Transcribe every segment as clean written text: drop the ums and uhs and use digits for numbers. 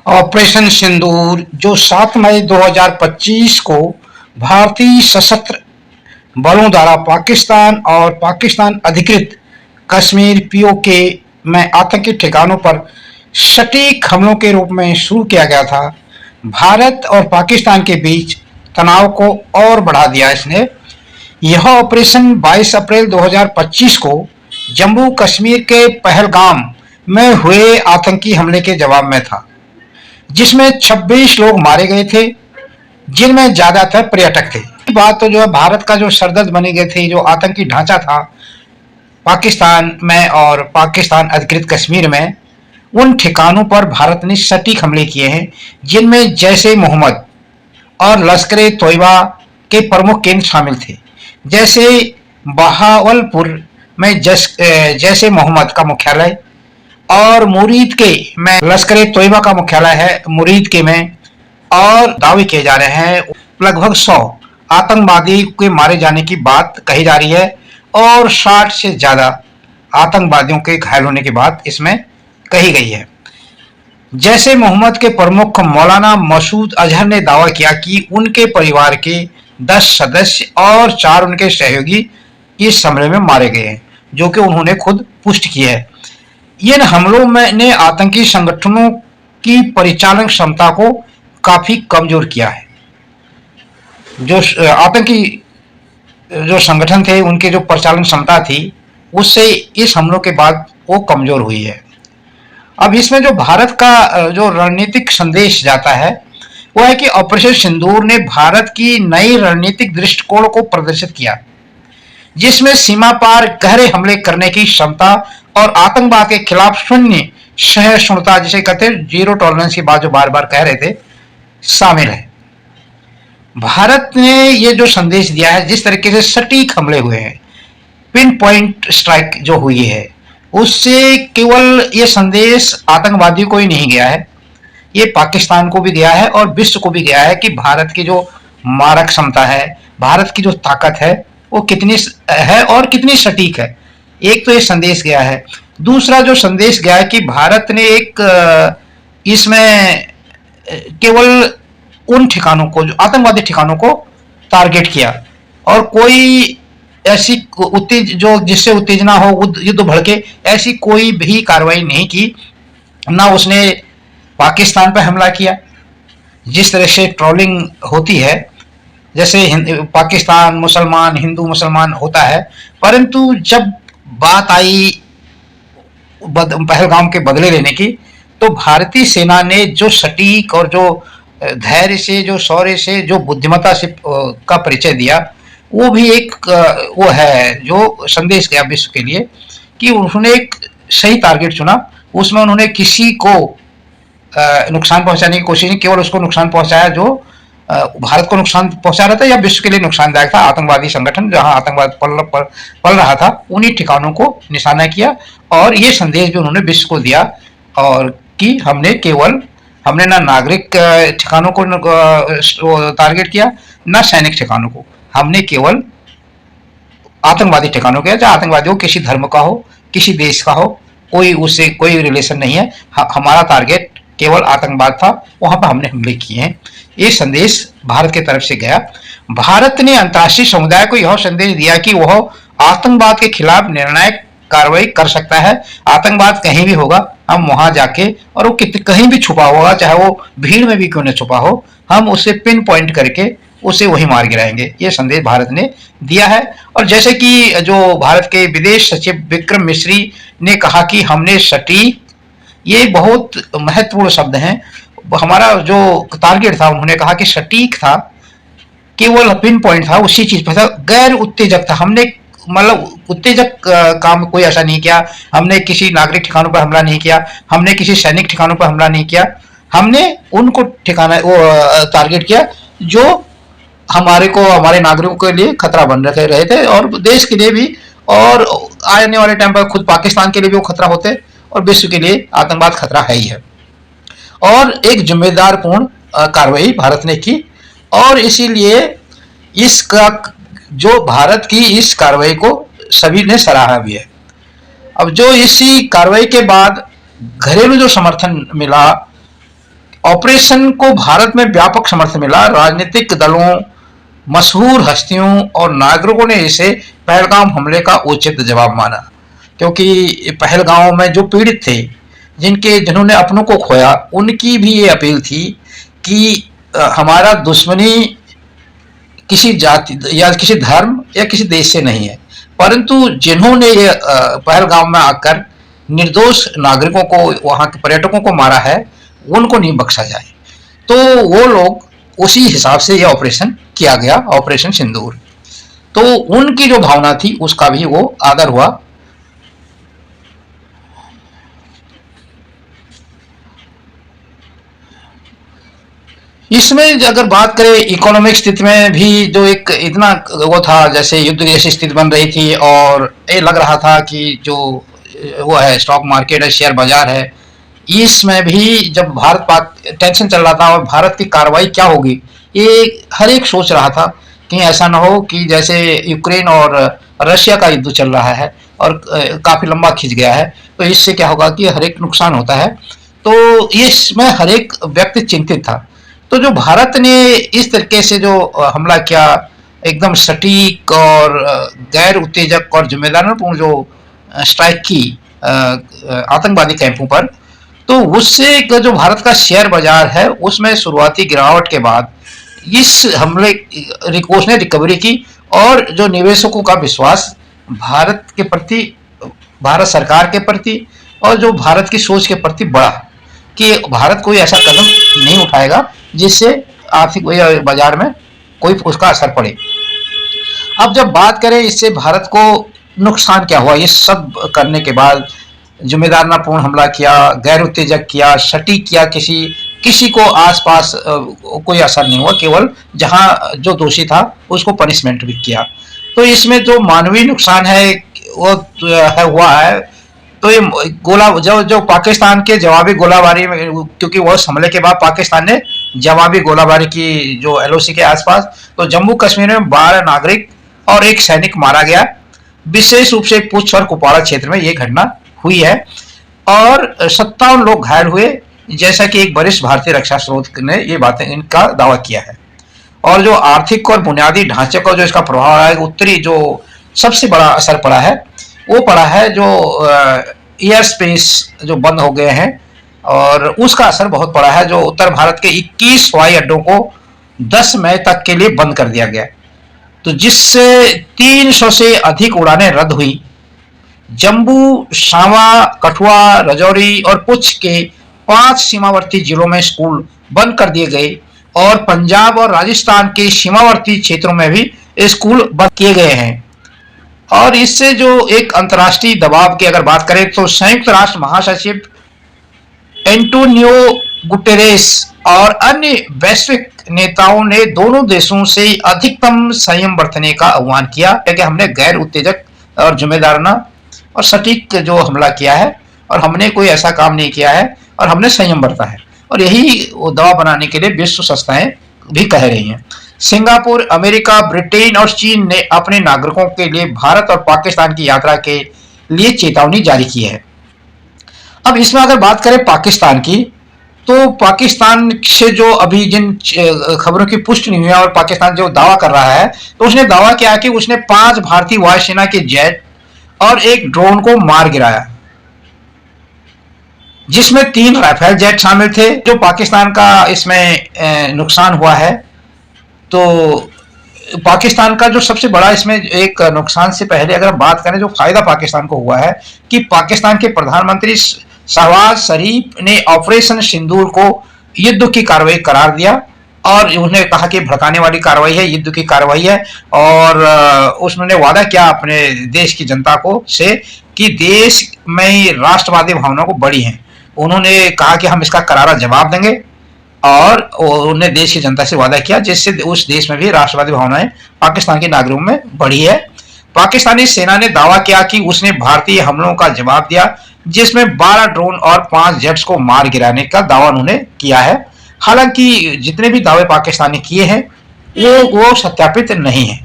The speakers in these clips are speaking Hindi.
ऑपरेशन सिंदूर जो 7 मई 2025 को भारतीय सशस्त्र बलों द्वारा पाकिस्तान और पाकिस्तान अधिकृत कश्मीर पीओके में आतंकी ठिकानों पर सटीक हमलों के रूप में शुरू किया गया था, भारत और पाकिस्तान के बीच तनाव को और बढ़ा दिया। इसने यह ऑपरेशन 22 अप्रैल 2025 को जम्मू कश्मीर के पहलगाम में हुए आतंकी हमले के जवाब में था, जिसमें 26 लोग मारे गए थे, जिनमें ज्यादातर पर्यटक थे। बात तो जो है भारत का जो सरदर्द बनी गए थे, जो आतंकी ढांचा था पाकिस्तान में और पाकिस्तान अधिकृत कश्मीर में, उन ठिकानों पर भारत ने सटीक हमले किए हैं, जिनमें जैश ए मोहम्मद और लश्कर ए तोयबा के प्रमुख केंद्र शामिल थे। जैसे बहावलपुर में जैश ए मोहम्मद का मुख्यालय और मुरीद के में लश्कर ए तोयबा का मुख्यालय है मुरीद के में, और दावे किए जा रहे हैं लगभग 100 आतंकवादी के मारे जाने की बात कही जा रही है और 60 से ज्यादा आतंकवादियों के घायल होने की बात इसमें कही गई है। जैसे मोहम्मद के प्रमुख मौलाना मसूद अजहर ने दावा किया कि उनके परिवार के 10 सदस्य और 4 उनके सहयोगी इस हमले में मारे गए हैं, जो कि उन्होंने खुद पुष्टि की है। इन हमलों में ने आतंकी संगठनों की परिचालन क्षमता को काफी कमजोर किया है। जो आतंकी जो संगठन थे, उनके जो परिचालन क्षमता थी, उससे इस हमलों के बाद वो कमजोर हुई है। अब इसमें जो भारत का जो रणनीतिक संदेश जाता है वो है कि ऑपरेशन सिंदूर ने भारत की नई रणनीतिक दृष्टिकोण को प्रदर्शित किया, जिसमें सीमा पार गहरे हमले करने की क्षमता और आतंकवाद के खिलाफ शून्य सहिष्णुता, जिसे कहते हैं जीरो टॉलरेंस की बात जो बार बार कह रहे थे, शामिल है। भारत ने ये जो संदेश दिया है, जिस तरीके से सटीक हमले हुए हैं, पिन पॉइंट स्ट्राइक जो हुई है, उससे केवल ये संदेश आतंकवादियों को ही नहीं गया है, ये पाकिस्तान को भी गया है और विश्व को भी गया है कि भारत की जो मारक क्षमता है, भारत की जो ताकत है, वो कितनी है और कितनी सटीक है। एक तो ये संदेश गया है। दूसरा जो संदेश गया है कि भारत ने एक इसमें केवल उन ठिकानों को, जो आतंकवादी ठिकानों को टारगेट किया और कोई ऐसी जो जिससे उत्तेजना हो, युद्ध भड़के, ऐसी कोई भी कार्रवाई नहीं की। ना उसने पाकिस्तान पर हमला किया, जिस तरह से ट्रोलिंग होती है, जैसे पाकिस्तान मुसलमान, हिंदू मुसलमान होता है, परंतु जब बात आई पहलगाम के बदले लेने की, तो भारतीय सेना ने जो सटीक और जो धैर्य से, जो शौर्य से, जो बुद्धिमत्ता से का परिचय दिया, वो भी एक वो है जो संदेश गया विश्व के लिए कि उन्होंने एक सही टारगेट चुना। उसमें उन्होंने किसी को नुकसान पहुंचाने की कोशिश नहीं, केवल उसको नुकसान पहुंचाया जो भारत को नुकसान पहुंचा रहा था या विश्व के लिए नुकसानदायक था। आतंकवादी संगठन जहां आतंकवाद पल रहा था, उन्हीं ठिकानों को निशाना किया और ये संदेश भी उन्होंने विश्व को दिया, और कि हमने ना नागरिक ठिकानों को टारगेट किया, ना सैनिक ठिकानों को, हमने केवल आतंकवादी ठिकानों को, चाहे आतंकवादी हो, किसी धर्म का हो, किसी देश का हो, कोई उससे कोई रिलेशन नहीं है। हमारा टारगेट केवल आतंकवाद था, वहां पर हमने हमले किए हैं। ये संदेश भारत की तरफ से गया। भारत ने अंतर्राष्ट्रीय समुदाय को यह संदेश दिया कि वह आतंकवाद के खिलाफ निर्णायक कार्रवाई कर सकता है। आतंकवाद कहीं भी होगा, हम वहां जाके, और वो कहीं भी छुपा होगा, चाहे वो भीड़ में भी क्यों न छुपा हो, हम उसे पिन पॉइंट करके उसे वही मार गिराएंगे। ये संदेश भारत ने दिया है। और जैसे कि जो भारत के विदेश सचिव विक्रम मिश्री ने कहा कि हमने सटीक, ये बहुत महत्वपूर्ण शब्द हैं, हमारा जो टारगेट था, उन्होंने कहा कि सटीक था, केवल पिन पॉइंट था, उसी चीज पर था, गैर उत्तेजक था। हमने मतलब उत्तेजक काम कोई ऐसा नहीं किया, हमने किसी नागरिक ठिकानों पर हमला नहीं किया, हमने किसी सैनिक ठिकानों पर हमला नहीं किया, हमने उनको ठिकाना वो टारगेट किया जो हमारे नागरिकों के लिए खतरा बन रहे थे, और देश के लिए भी, और आने वाले टाइम पर खुद पाकिस्तान के लिए भी वो खतरा होते, और विश्व के लिए आतंकवाद खतरा है ही है। और एक जिम्मेदार पूर्ण कार्रवाई भारत ने की, और इसीलिए इसका जो भारत की इस कार्रवाई को सभी ने सराहा भी है। अब जो इसी कार्रवाई के बाद घरेलू जो समर्थन मिला ऑपरेशन को भारत में व्यापक समर्थन मिला। राजनीतिक दलों, मशहूर हस्तियों और नागरिकों ने इसे पहलगाम हमले का उचित जवाब माना, क्योंकि पहलगाम में जो पीड़ित थे, जिन्होंने अपनों को खोया, उनकी भी ये अपील थी कि हमारा दुश्मनी किसी जाति या किसी धर्म या किसी देश से नहीं है, परंतु जिन्होंने ये पहलगाम में आकर निर्दोष नागरिकों को, वहां के पर्यटकों को मारा है, उनको नहीं बख्शा जाए। तो वो लोग, उसी हिसाब से यह ऑपरेशन किया गया, ऑपरेशन सिंदूर। तो उनकी जो भावना थी उसका भी वो आदर हुआ। इसमें अगर बात करें इकोनॉमिक स्थिति में भी, जो एक इतना वो था, जैसे युद्ध जैसी स्थिति बन रही थी और ये लग रहा था कि जो वो है स्टॉक मार्केट है, शेयर बाजार है, इसमें भी जब भारत पाक टेंशन चल रहा था और भारत की कार्रवाई क्या होगी, ये हर एक सोच रहा था कि ऐसा ना हो कि जैसे यूक्रेन और रशिया का युद्ध चल रहा है और काफी लंबा खिंच गया है, तो इससे क्या होगा कि हर एक नुकसान होता है। तो इसमें हर एक व्यक्ति चिंतित था। तो जो भारत ने इस तरीके से जो हमला किया, एकदम सटीक और गैर उत्तेजक और जिम्मेदारीपूर्ण जो स्ट्राइक की आतंकवादी कैंपों पर, तो उससे जो भारत का शेयर बाजार है उसमें शुरुआती गिरावट के बाद इस हमले उसने रिकवरी की और जो निवेशकों का विश्वास भारत के प्रति, भारत सरकार के प्रति और जो भारत की सोच के प्रति बढ़ा कि भारत कोई ऐसा कदम नहीं उठाएगा जिससे आर्थिक बाजार में कोई उसका असर पड़े। अब जब बात करें इससे भारत को नुकसान क्या हुआ, ये सब करने के बाद जिम्मेदारीपूर्ण हमला किया, गैर उत्तेजक किया, सटीक किया, किसी को आसपास कोई असर नहीं हुआ, केवल जहां जो दोषी था उसको पनिशमेंट भी किया। तो इसमें जो मानवीय नुकसान है वो हुआ है। तो ये जो पाकिस्तान के जवाबी गोलाबारी में, क्योंकि वो हमले के बाद पाकिस्तान ने जवाबी गोलाबारी की जो एलओसी के आसपास, तो जम्मू कश्मीर में 12 नागरिक और एक सैनिक मारा गया। विशेष रूप से पुंछ और कुपवाड़ा क्षेत्र में ये घटना हुई है और 57 लोग घायल हुए, जैसा कि एक वरिष्ठ भारतीय रक्षा स्रोत ने ये बातें इनका दावा किया है। और जो आर्थिक और बुनियादी ढांचे को जो इसका प्रभाव है, उत्तरी जो सबसे बड़ा असर पड़ा है वो पड़ा है जो एयर स्पेस जो बंद हो गए हैं, और उसका असर बहुत पड़ा है। जो उत्तर भारत के 21 हवाई अड्डों को 10 मई तक के लिए बंद कर दिया गया, तो जिससे 300 से अधिक उड़ानें रद्द हुई। जम्मू, सांवा, कठुआ, राजौरी और पुंछ के 5 सीमावर्ती जिलों में स्कूल बंद कर दिए गए और पंजाब और राजस्थान के सीमावर्ती क्षेत्रों में भी स्कूल बंद किए गए हैं। और इससे जो एक अंतर्राष्ट्रीय दबाव की अगर बात करें, तो संयुक्त राष्ट्र महासचिव एंटोनियो गुटेरेस और अन्य वैश्विक नेताओं ने दोनों देशों से अधिकतम संयम बरतने का आह्वान किया, क्योंकि हमने गैर उत्तेजक और जिम्मेदाराना और सटीक जो हमला किया है और हमने कोई ऐसा काम नहीं किया है और हमने संयम बरता है, और यही दबाव बनाने के लिए विश्व संस्थाएं भी कह रही हैं। सिंगापुर, अमेरिका, ब्रिटेन और चीन ने अपने नागरिकों के लिए भारत और पाकिस्तान की यात्रा के लिए चेतावनी जारी की है। अब इसमें अगर बात करें पाकिस्तान की, तो पाकिस्तान से जो अभी जिन खबरों की पुष्टि नहीं हुई है और पाकिस्तान जो दावा कर रहा है, तो उसने दावा किया कि उसने 5 भारतीय वायुसेना के जेट और एक ड्रोन को मार गिराया, जिसमें 3 राफेल जेट शामिल थे। जो पाकिस्तान का इसमें नुकसान हुआ है, तो पाकिस्तान का जो सबसे बड़ा इसमें एक नुकसान से पहले अगर बात करें, जो फायदा पाकिस्तान को हुआ है कि पाकिस्तान के प्रधानमंत्री शहबाज शरीफ ने ऑपरेशन सिंदूर को युद्ध की कार्रवाई करार दिया और उन्होंने कहा कि भड़काने वाली कार्रवाई है, युद्ध की कार्रवाई है। और उसने वादा किया अपने देश की जनता को से कि देश में राष्ट्रवादी भावनाओं को बड़ी हैं। उन्होंने कहा कि हम इसका करारा जवाब देंगे और उन्होंने देश की जनता से वादा किया, जिससे उस देश में भी राष्ट्रवादी भावनाएं पाकिस्तान के नागरिकों में बढ़ी है। पाकिस्तानी सेना ने दावा किया कि उसने भारतीय हमलों का जवाब दिया, जिसमें 12 ड्रोन और 5 जेट्स को मार गिराने का दावा उन्होंने किया है। हालांकि जितने भी दावे पाकिस्तान ने किए हैं वो सत्यापित नहीं है।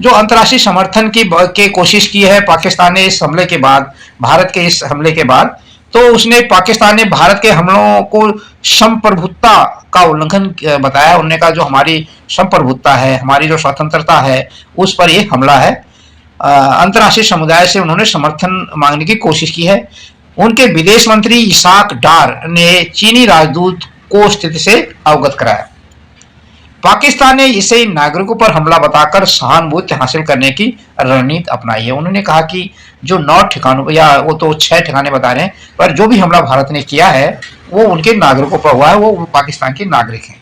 जो अंतर्राष्ट्रीय समर्थन की कोशिश की है पाकिस्तान ने इस हमले के बाद, भारत के इस हमले के बाद, तो उसने पाकिस्तान ने भारत के हमलों को संप्रभुता का उल्लंघन बताया। उन्होंने कहा जो हमारी संप्रभुता है, हमारी जो स्वतंत्रता है, उस पर ये हमला है। अंतर्राष्ट्रीय समुदाय से उन्होंने समर्थन मांगने की कोशिश की है। उनके विदेश मंत्री इसाक डार ने चीनी राजदूत को स्थिति से अवगत कराया। पाकिस्तान ने इसे नागरिकों पर हमला बताकर सहानुभूति हासिल करने की रणनीति अपनाई है। उन्होंने कहा कि जो 9 ठिकानों पर, या वो तो 6 ठिकाने बता रहे हैं, पर जो भी हमला भारत ने किया है वो उनके नागरिकों पर हुआ है, वो पाकिस्तान के नागरिक हैं।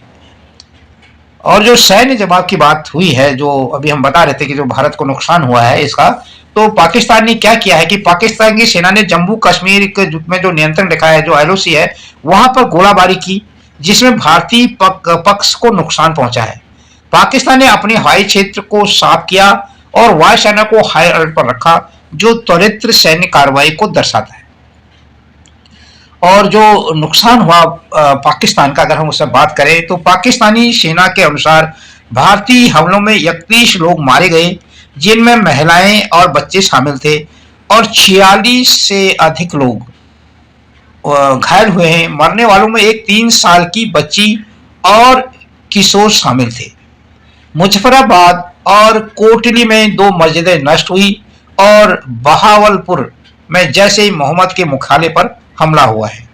और जो सैन्य जवाब की बात हुई है, जो अभी हम बता रहे थे कि जो भारत को नुकसान हुआ है इसका, तो पाकिस्तान ने क्या किया है कि पाकिस्तान की सेना ने जम्मू कश्मीर के में जो नियंत्रण रेखा है, जो एलओसी है, वहां पर गोलाबारी की, जिसमें भारतीय पक्ष को नुकसान पहुंचा है। पाकिस्तान ने अपने हवाई क्षेत्र को साफ किया और वायुसेना को हाई अलर्ट पर रखा, जो त्वरित सैन्य कार्रवाई को दर्शाता है। और जो नुकसान हुआ पाकिस्तान का, अगर हम उससे बात करें, तो पाकिस्तानी सेना के अनुसार भारतीय हमलों में 31 लोग मारे गए, जिनमें महिलाएं और बच्चे शामिल थे, और 46 से अधिक लोग घायल हुए हैं। मरने वालों में एक 3 साल की बच्ची और किशोर शामिल थे। मुजफ्फराबाद और कोटली में 2 मस्जिदें नष्ट हुई, और बहावलपुर में जैसे मोहम्मद के मुख्यालय पर हमला हुआ है।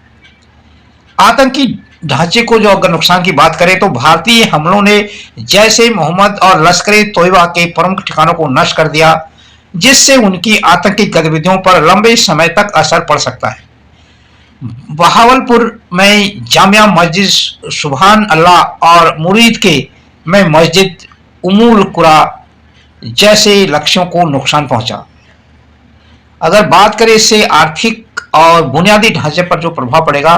आतंकी ढांचे को जो अगर नुकसान की बात करें, तो भारतीय हमलों ने जैसे मोहम्मद और लश्कर तोयबा के प्रमुख ठिकानों को नष्ट कर दिया, जिससे उनकी आतंकी गतिविधियों पर लंबे समय तक असर पड़ सकता है। बहावलपुर में जामिया मस्जिद सुभान अल्लाह और मुरीद के में मस्जिद उम्मुल कुरा जैसे लक्ष्यों को नुकसान पहुंचा। अगर बात करें इससे आर्थिक और बुनियादी ढांचे पर जो प्रभाव पड़ेगा,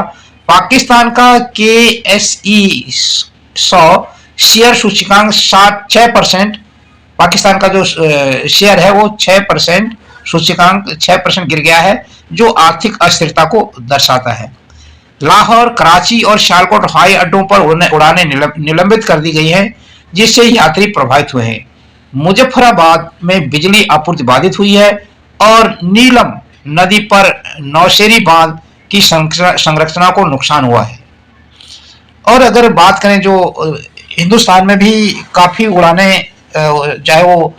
पाकिस्तान का KSE 100 शेयर सूचकांक 6%, पाकिस्तान का जो शेयर है वो 6%, सूचकांक 6% गिर गया है, जो आर्थिक अस्थिरता को दर्शाता है। लाहौर, कराची और सियालकोट हवाई अड्डों पर उड़ानें निलंबित कर दी गई हैं, जिससे यात्री प्रभावित हुए हैं। मुजफ्फराबाद में बिजली आपूर्ति बाधित हुई है, और नीलम नदी पर नौशेरी बांध की संरचना को नुकसान हुआ है। और अगर बात करें, जो हिंदुस्तान में भी काफ़ी उड़ानें, चाहे वो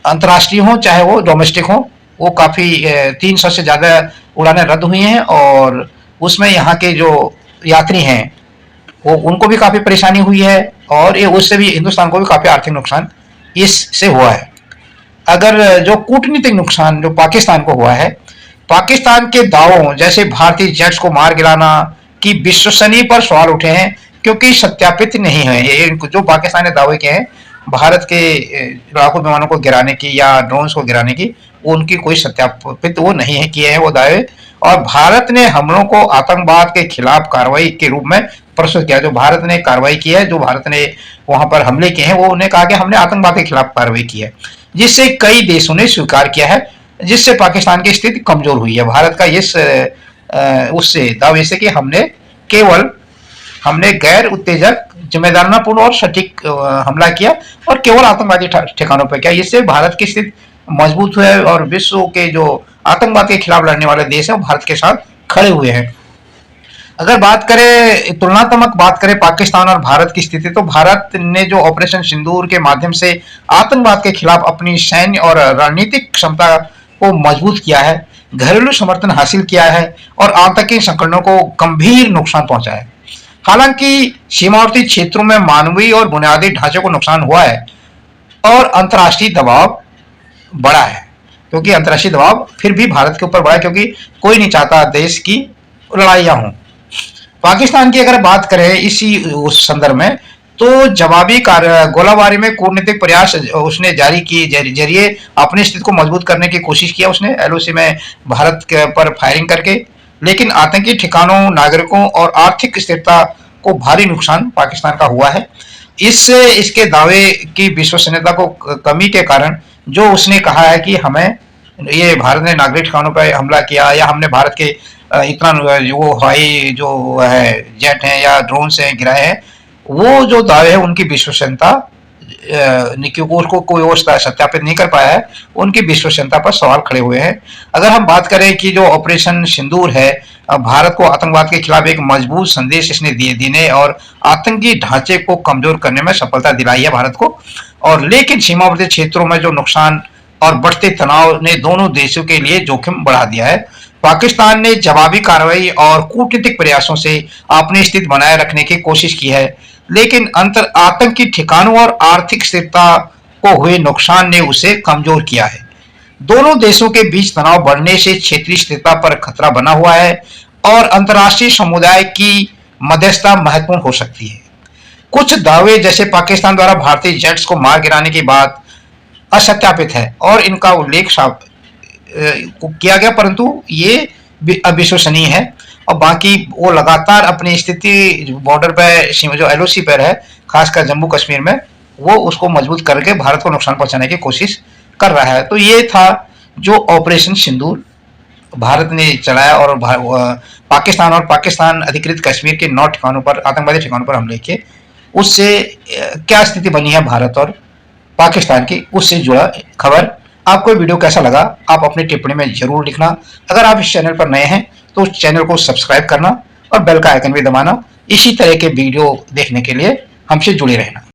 अंतर्राष्ट्रीय हो चाहे वो डोमेस्टिक हो, वो काफ़ी 300 से ज़्यादा उड़ानें रद्द हुई हैं, और उसमें यहाँ के जो यात्री हैं वो उनको भी काफ़ी परेशानी हुई है, और ये उससे भी हिंदुस्तान को भी काफ़ी आर्थिक नुकसान इससे हुआ है। अगर जो कूटनीतिक नुकसान जो पाकिस्तान को हुआ है, पाकिस्तान के दावों जैसे भारतीय जेट्स को मार गिराना की विश्वसनीयता पर सवाल उठे हैं, क्योंकि सत्यापित नहीं है। ये जो पाकिस्तान ने दावे किए हैं भारत के लड़ाकू विमानों को गिराने की या ड्रोन्स को गिराने की, उनकी कोई सत्यापित वो नहीं है किए हैं वो दावे। और भारत ने हमलों को आतंकवाद के खिलाफ कार्रवाई के रूप में प्रस्तुत किया। जो भारत ने कार्रवाई की है, जो भारत ने वहां पर हमले किए हैं, वो उन्हें कहा कि हमने आतंकवाद के खिलाफ कार्रवाई की है, जिससे कई देशों ने स्वीकार किया है, जिससे पाकिस्तान की स्थिति कमजोर हुई है। भारत का इस उससे दावे से कि हमने गैर उत्तेजक, जिम्मेदारापूर्ण और सटीक हमला किया, और केवल आतंकवादी ठिकानों पर किया। इससे भारत की स्थिति मजबूत हुई है, और विश्व के जो आतंकवाद के खिलाफ लड़ने वाले देश हैं वो भारत के साथ खड़े हुए हैं। अगर बात करें, तुलनात्मक बात करें पाकिस्तान और भारत की स्थिति, तो भारत ने जो ऑपरेशन सिंदूर के माध्यम से आतंकवाद के खिलाफ अपनी सैन्य और रणनीतिक क्षमता को मजबूत किया है, घरेलू समर्थन हासिल किया है, और आतंकी संगठनों को गंभीर नुकसान पहुंचा है। हालांकि सीमावर्ती क्षेत्रों में मानवीय और बुनियादी ढांचे को नुकसान हुआ है, और अंतर्राष्ट्रीय दबाव बढ़ा है, क्योंकि अंतर्राष्ट्रीय दबाव फिर भी भारत के ऊपर बढ़ा है, क्योंकि कोई नहीं चाहता देश की लड़ाइयां हों। पाकिस्तान की अगर बात करें इसी उस संदर्भ में, तो जवाबी गोलाबारी में कूटनीतिक प्रयास उसने जारी किए, जरिए अपनी स्थिति को मजबूत करने की कोशिश किया उसने एलओसी में भारत के पर फायरिंग करके। लेकिन आतंकी ठिकानों, नागरिकों और आर्थिक स्थिरता को भारी नुकसान पाकिस्तान का हुआ है। इससे इसके दावे की विश्वसनीयता को कमी के कारण जो उसने कहा है कि हमें ये भारत ने नागरिक ठिकानों पर हमला किया, या हमने भारत के इतना वो हवाई जो है जेट हैं या ड्रोन से गिराए हैं, वो जो दावे हैं उनकी विश्वसनीयता उसको कोई और सत्यापित नहीं कर पाया है, उनकी विश्वसनीयता पर सवाल खड़े हुए हैं। अगर हम बात करें कि जो ऑपरेशन सिंदूर है, भारत को आतंकवाद के खिलाफ एक मजबूत संदेश इसने देने और आतंकी ढांचे को कमजोर करने में सफलता दिलाई है भारत को। और लेकिन सीमावर्ती क्षेत्रों में जो नुकसान और बढ़ते तनाव ने दोनों देशों के लिए जोखिम बढ़ा दिया है। पाकिस्तान ने जवाबी कार्रवाई और कूटनीतिक प्रयासों से अपनी स्थिति बनाए रखने की कोशिश की है, लेकिन अंतर आतंकी ठिकानों और आर्थिक स्थिरता को हुए नुकसान ने उसे कमजोर किया है। दोनों देशों के बीच तनाव बढ़ने से क्षेत्रीय स्थिरता पर खतरा बना हुआ है और अंतर्राष्ट्रीय समुदाय की मध्यस्थता महत्वपूर्ण हो सकती है। कुछ दावे जैसे पाकिस्तान द्वारा भारतीय जेट्स को मार गिराने की बात असत्यापित है और इनका उल्लेख किया गया, परंतु ये अविश्वसनीय है। और बाकी वो लगातार अपनी स्थिति बॉर्डर पे जो एलओसी पर है, खासकर जम्मू कश्मीर में, वो उसको मजबूत करके भारत को नुकसान पहुंचाने की कोशिश कर रहा है। तो ये था जो ऑपरेशन सिंदूर भारत ने चलाया और पाकिस्तान और पाकिस्तान अधिकृत कश्मीर के 9 ठिकानों पर, आतंकवादी ठिकानों पर हमले किए। उससे क्या स्थिति बनी है भारत और पाकिस्तान की, उससे जुड़ा खबर। आपको वीडियो कैसा लगा आप अपनी टिप्पणी में जरूर लिखना। अगर आप इस चैनल पर नए हैं तो उस चैनल को सब्सक्राइब करना और बेल का आइकन भी दबाना, इसी तरह के वीडियो देखने के लिए हमसे जुड़े रहना।